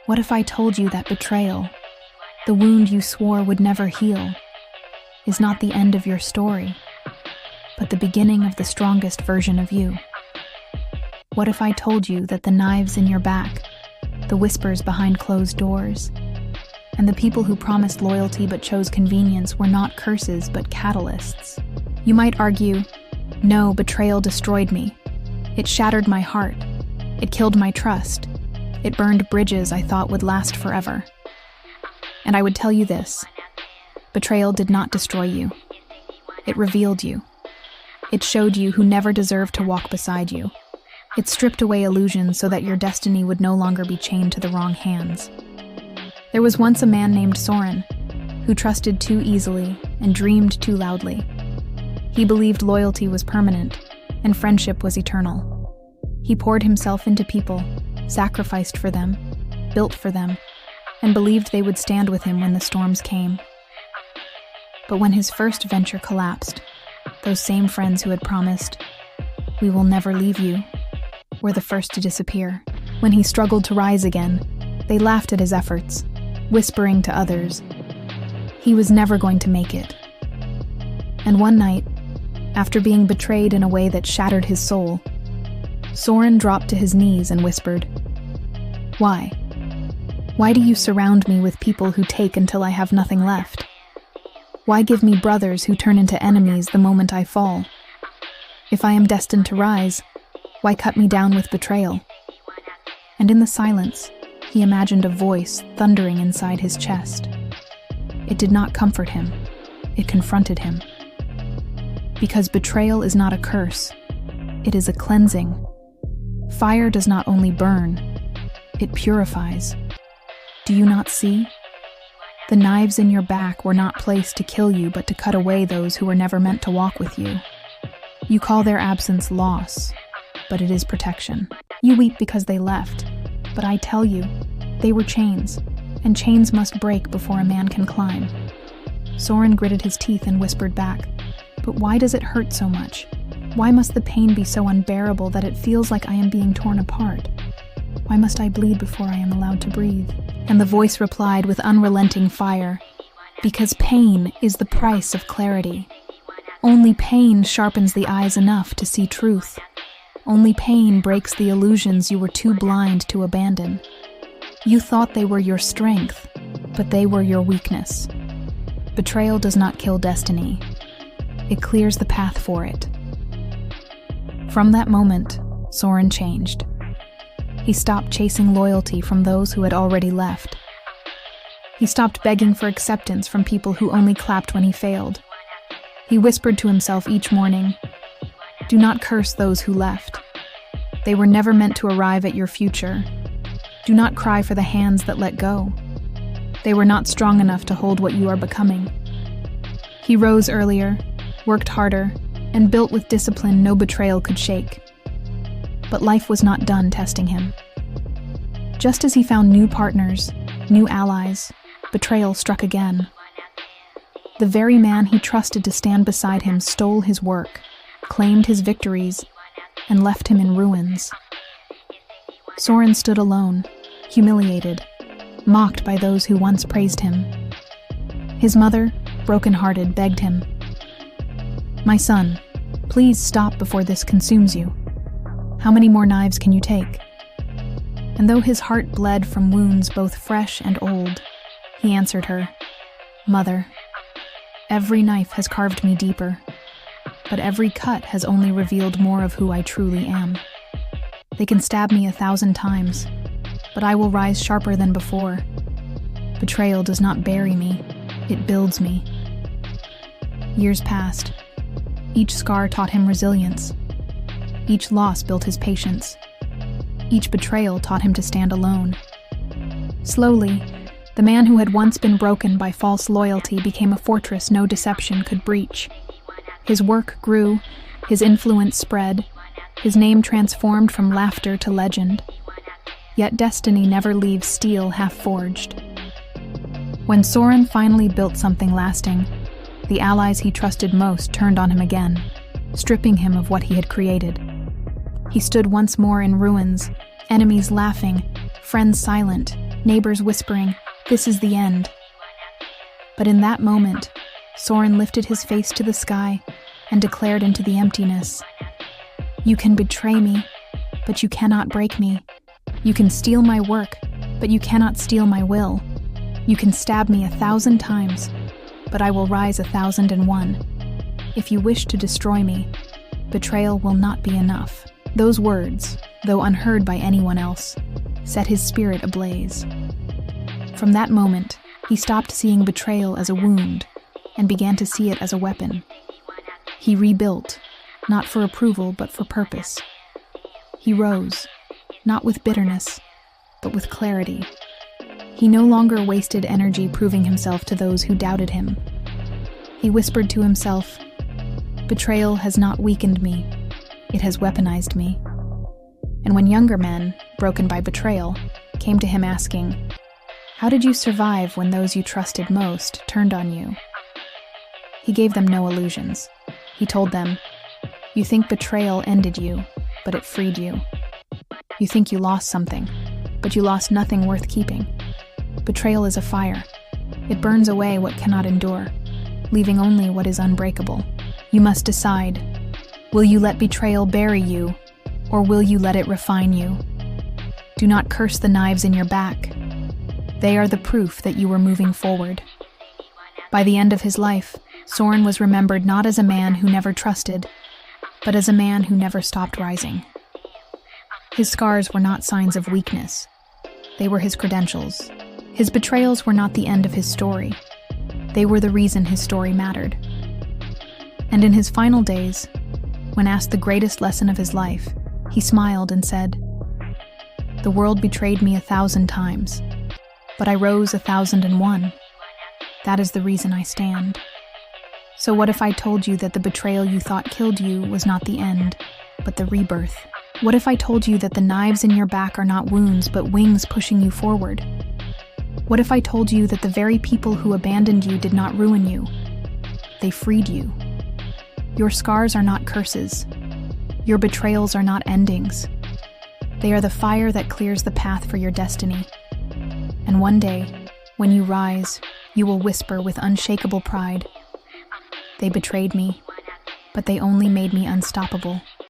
What if I told you that betrayal, the wound you swore would never heal, is not the end of your story, but the beginning of the strongest version of you? What if I told you that the knives in your back, the whispers behind closed doors, and the people who promised loyalty but chose convenience were not curses but catalysts? You might argue, no, betrayal destroyed me. It shattered my heart. It killed my trust. It burned bridges I thought would last forever. And I would tell you this: betrayal did not destroy you. It revealed you. It showed you who never deserved to walk beside you. It stripped away illusions so that your destiny would no longer be chained to the wrong hands. There was once a man named Soren who trusted too easily and dreamed too loudly. He believed loyalty was permanent and friendship was eternal. He poured himself into people, sacrificed for them, built for them, and believed they would stand with him when the storms came. But when his first venture collapsed, those same friends who had promised, "We will never leave you," were the first to disappear. When he struggled to rise again, they laughed at his efforts, whispering to others, he was never going to make it. And one night, after being betrayed in a way that shattered his soul, Soren dropped to his knees and whispered, "Why? Why do you surround me with people who take until I have nothing left? Why give me brothers who turn into enemies the moment I fall? If I am destined to rise, why cut me down with betrayal?" And in the silence, he imagined a voice thundering inside his chest. It did not comfort him. It confronted him. Because betrayal is not a curse. It is a cleansing. Fire does not only burn, it purifies. Do you not see? The knives in your back were not placed to kill you, but to cut away those who were never meant to walk with you. You call their absence loss, but it is protection. You weep because they left, but I tell you, they were chains, and chains must break before a man can climb. Soren gritted his teeth and whispered back, "But why does it hurt so much? Why must the pain be so unbearable that it feels like I am being torn apart? Why must I bleed before I am allowed to breathe?" And the voice replied with unrelenting fire, "Because pain is the price of clarity. Only pain sharpens the eyes enough to see truth. Only pain breaks the illusions you were too blind to abandon. You thought they were your strength, but they were your weakness. Betrayal does not kill destiny. It clears the path for it." From that moment, Soren changed. He stopped chasing loyalty from those who had already left. He stopped begging for acceptance from people who only clapped when he failed. He whispered to himself each morning, "Do not curse those who left. They were never meant to arrive at your future. Do not cry for the hands that let go. They were not strong enough to hold what you are becoming." He rose earlier, worked harder, and built with discipline no betrayal could shake. But life was not done testing him. Just as he found new partners, new allies, betrayal struck again. The very man he trusted to stand beside him stole his work, claimed his victories, and left him in ruins. Soren stood alone, humiliated, mocked by those who once praised him. His mother, broken-hearted, begged him, "My son, please stop before this consumes you. How many more knives can you take?" And though his heart bled from wounds both fresh and old, he answered her, "Mother, every knife has carved me deeper, but every cut has only revealed more of who I truly am. They can stab me 1,000 times, but I will rise sharper than before. Betrayal does not bury me, it builds me." Years passed. Each scar taught him resilience. Each loss built his patience. Each betrayal taught him to stand alone. Slowly, the man who had once been broken by false loyalty became a fortress no deception could breach. His work grew, his influence spread, his name transformed from laughter to legend. Yet destiny never leaves steel half-forged. When Soren finally built something lasting, the allies he trusted most turned on him again, stripping him of what he had created. He stood once more in ruins, enemies laughing, friends silent, neighbors whispering, "This is the end." But in that moment, Soren lifted his face to the sky and declared into the emptiness, "You can betray me, but you cannot break me. You can steal my work, but you cannot steal my will. You can stab me 1,000 times, but I will rise 1,001. If you wish to destroy me, betrayal will not be enough." Those words, though unheard by anyone else, set his spirit ablaze. From that moment, he stopped seeing betrayal as a wound and began to see it as a weapon. He rebuilt, not for approval but for purpose. He rose, not with bitterness, but with clarity. He no longer wasted energy proving himself to those who doubted him. He whispered to himself, "Betrayal has not weakened me, it has weaponized me." And when younger men, broken by betrayal, came to him asking, "How did you survive when those you trusted most turned on you?" he gave them no illusions. He told them, "You think betrayal ended you, but it freed you. You think you lost something, but you lost nothing worth keeping. Betrayal is a fire. It burns away what cannot endure, leaving only what is unbreakable. You must decide, will you let betrayal bury you, or will you let it refine you? Do not curse the knives in your back. They are the proof that you were moving forward." By the end of his life, Soren was remembered not as a man who never trusted, but as a man who never stopped rising. His scars were not signs of weakness. They were his credentials. His betrayals were not the end of his story. They were the reason his story mattered. And in his final days, when asked the greatest lesson of his life, he smiled and said, "The world betrayed me 1,000 times, but I rose 1,001. That is the reason I stand." So what if I told you that the betrayal you thought killed you was not the end, but the rebirth? What if I told you that the knives in your back are not wounds, but wings pushing you forward? What if I told you that the very people who abandoned you did not ruin you? They freed you. Your scars are not curses. Your betrayals are not endings. They are the fire that clears the path for your destiny. And one day, when you rise, you will whisper with unshakable pride, "They betrayed me, but they only made me unstoppable."